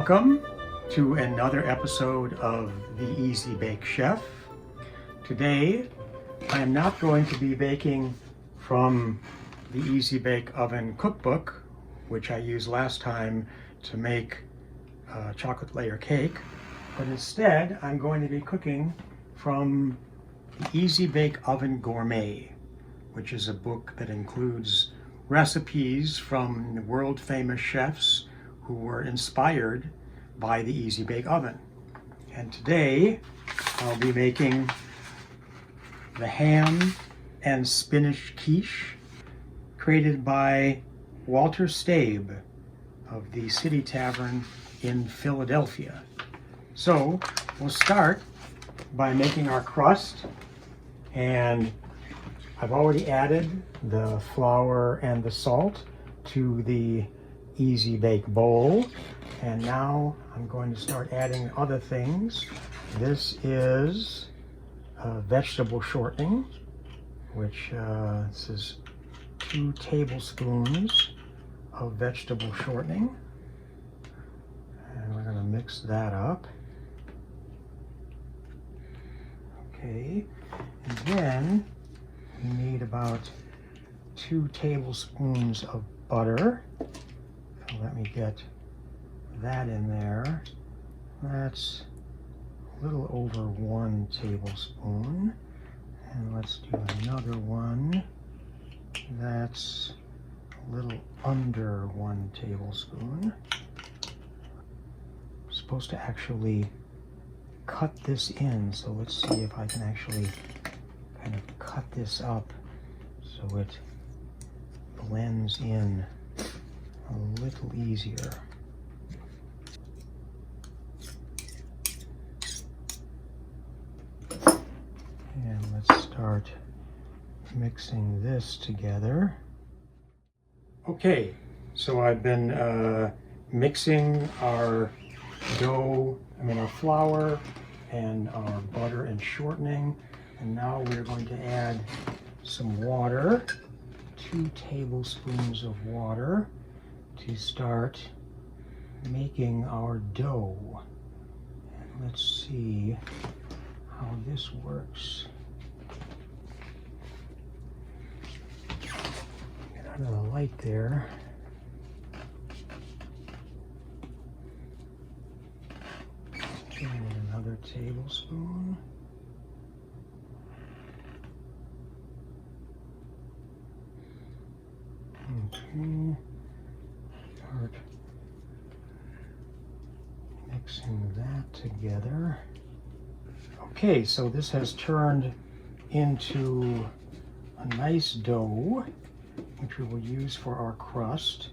Welcome to another episode of the Easy Bake Chef. Today, I am not going to be baking from the Easy Bake Oven cookbook, which I used last time to make chocolate layer cake, but instead I'm going to be cooking from the Easy Bake Oven Gourmet, which is a book that includes recipes from world famous chefs who were inspired by the Easy Bake Oven. And today I'll be making the ham and spinach quiche created by Walter Stabe of the City Tavern in Philadelphia. So we'll start by making our crust, and I've already added the flour and the salt to the Easy Bake bowl, and now I'm going to start adding other things. This is vegetable shortening, which this is 2 tablespoons of vegetable shortening, and we're going to mix that up. Okay, and then we need about 2 tablespoons of butter. So let me get that in there. That's a little over 1 tablespoon. And let's do another one. That's a little under 1 tablespoon. I'm supposed to actually cut this in, so let's see if I can actually kind of cut this up so it blends in a little easier. And let's start mixing this together. Okay, so I've been mixing our dough, our flour and our butter and shortening, and now we're going to add some water, 2 tablespoons of water, to start making our dough. And let's see how this works. Get out of the light there. And another tablespoon. Okay. Start mixing that together. Okay, so this has turned into a nice dough, which we will use for our crust.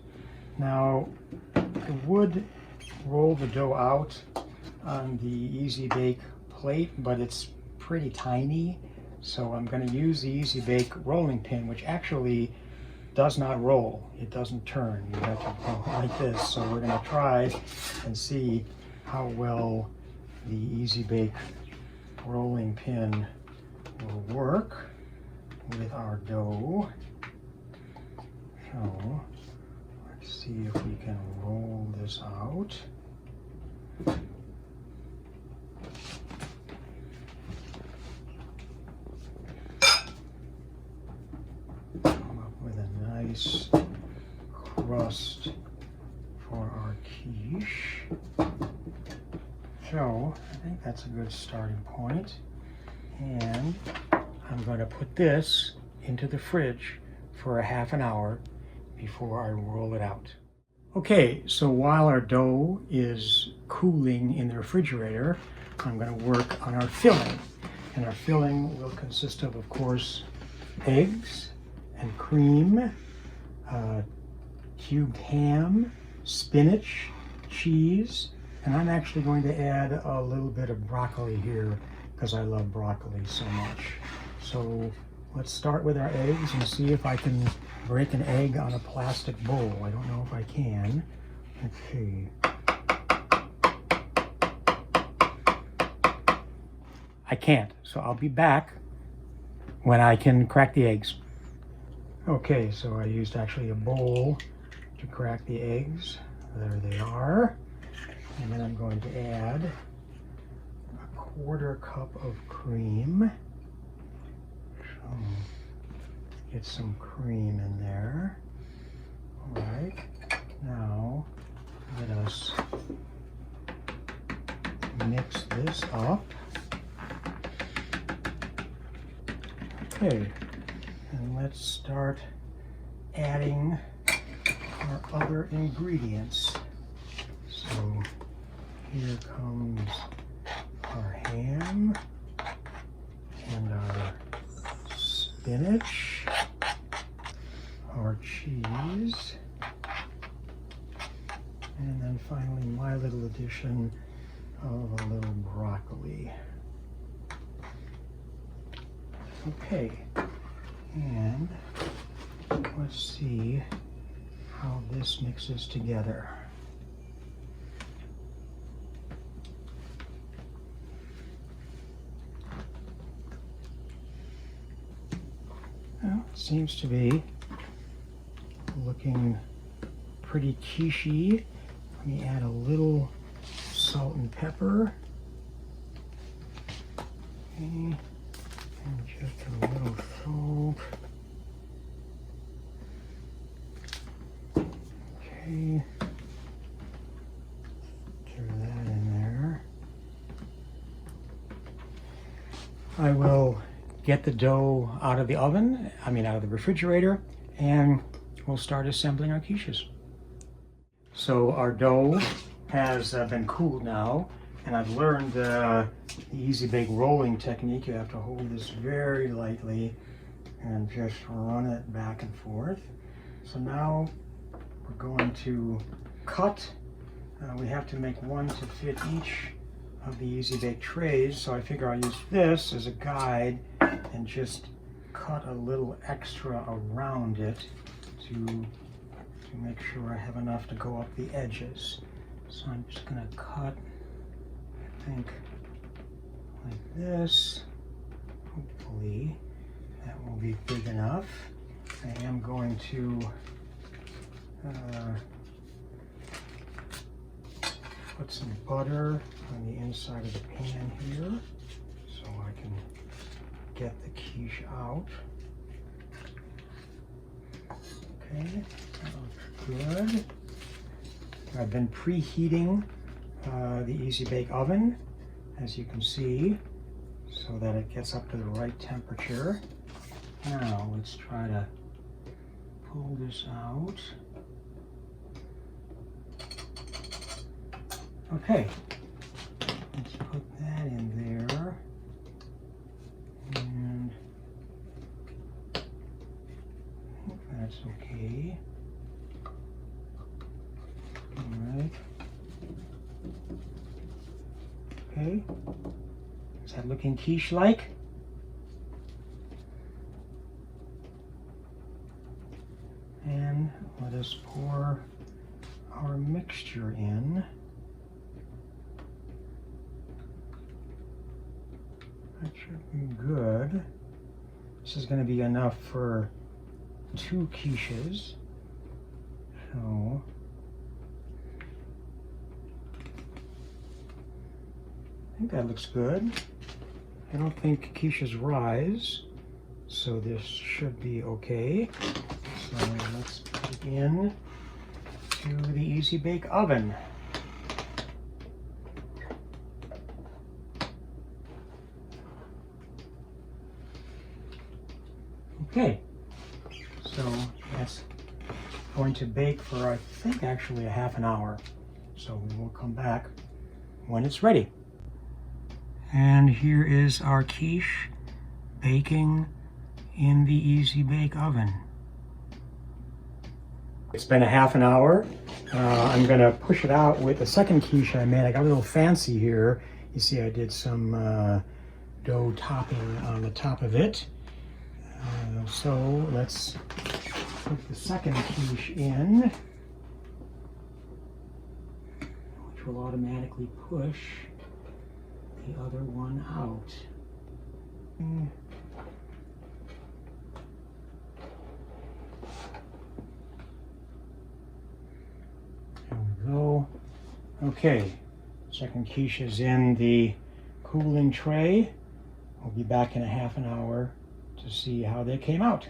Now, I would roll the dough out on the Easy Bake plate, but it's pretty tiny, so I'm going to use the Easy Bake rolling pin, which actually does not roll. It doesn't turn. You have to go like this. So we're going to try and see how well the Easy Bake rolling pin will work with our dough. So let's see if we can roll this out. Nice crust for our quiche. So I think that's a good starting point. And I'm going to put this into the fridge for a half an hour before I roll it out. Okay, so while our dough is cooling in the refrigerator, I'm going to work on our filling. And our filling will consist of course, eggs and cream, cubed ham, spinach, cheese, and I'm actually going to add a little bit of broccoli here because I love broccoli so much. So let's start with our eggs and see if I can break an egg on a plastic bowl. I don't know if I can. Okay. I can't, so I'll be back when I can crack the eggs. Okay, so I used actually a bowl to crack the eggs. There they are. And then I'm going to add a 1/4 cup of cream. So get some cream in there. All right, now let us mix this up. Okay, and let's start adding our other ingredients. So here comes our ham and our spinach, our cheese, and then finally my little addition of a little broccoli. Okay, and let's see how this mixes together. Well, it seems to be looking pretty quiche-y. Let me add a little salt and pepper. Okay. And just a little salt. Okay. Stir that in there. I will get the dough out of the oven, out of the refrigerator, and we'll start assembling our quiches. So our dough has been cooled now, and I've learned the Easy Bake rolling technique. You have to hold this very lightly and just run it back and forth. So now we're going to cut. We have to make one to fit each of the Easy Bake trays, so I figure I'll use this as a guide and just cut a little extra around it to make sure I have enough to go up the edges. So I'm just going to cut, I think, like this. Hopefully that will be big enough. I am going to put some butter on the inside of the pan here so I can get the quiche out. Okay, that looks good. I've been preheating the Easy Bake oven, as you can see, so that it gets up to the right temperature. Now let's try to pull this out. Okay, let's put that in there, and I think that's okay. All right. Okay, is that looking quiche-like? And let us pour our mixture in. That should be good. This is going to be enough for 2 quiches. So I think that looks good. I don't think quiches rise, so this should be okay. So let's put it in to the Easy Bake oven. Okay, so that's going to bake for, I think, actually a half an hour. So we will come back when it's ready. And here is our quiche baking in the Easy Bake oven. It's been a half an hour. I'm gonna push it out with the second quiche I made. I got a little fancy here. You see I did some dough topping on the top of it. So let's put the second quiche in, which will automatically push the other one out. There we go. Okay, Second quiche is in the cooling tray. We'll be back in a half an hour to see how they came out.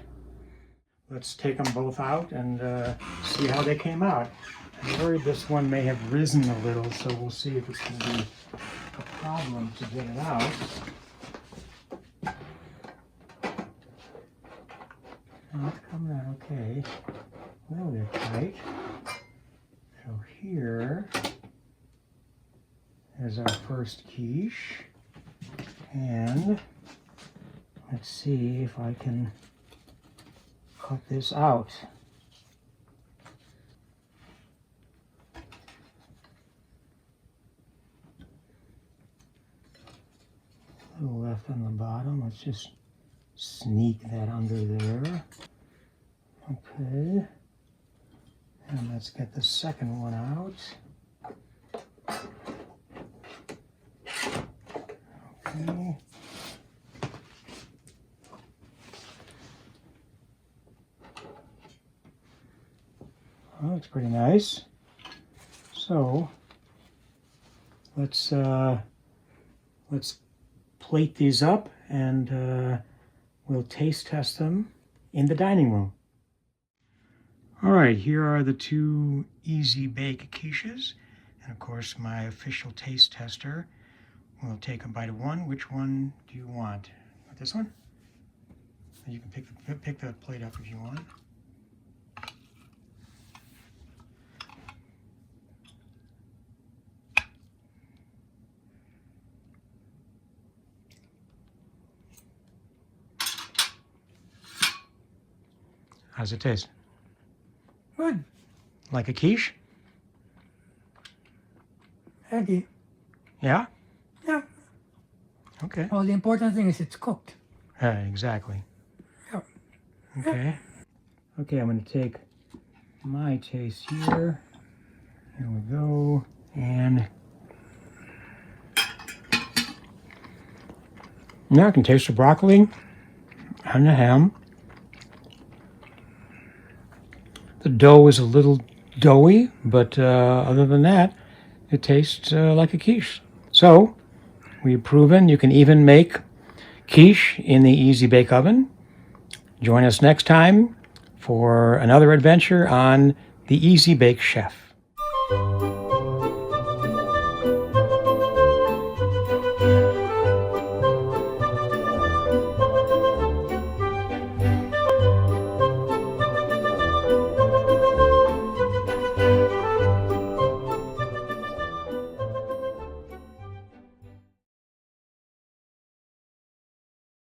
Let's take them both out and see how they came out. I'm worried this one may have risen a little, so we'll see if it's going to be a problem to get it out. And it's coming out okay. Well, they're tight. So here is our first quiche. And let's see if I can cut this out. A little left on the bottom. Let's just sneak that under there. Okay. And let's get the second one out. Okay. That looks pretty nice. So let's plate these up and we'll taste test them in the dining room. All right, here are the two Easy Bake quiches, and of course my official taste tester. We'll take a bite of one. Which one do you want? This one? You can pick the plate up if you want. How's it taste? Good. Like a quiche? Eggy. Yeah? Yeah. Okay. Well, the important thing is it's cooked. Exactly. Yeah. Okay. Okay, I'm going to take my taste here. Here we go. And now I can taste the broccoli and the ham. The dough is a little doughy, but other than that, it tastes like a quiche. So, we've proven you can even make quiche in the Easy Bake Oven. Join us next time for another adventure on the Easy Bake Chef.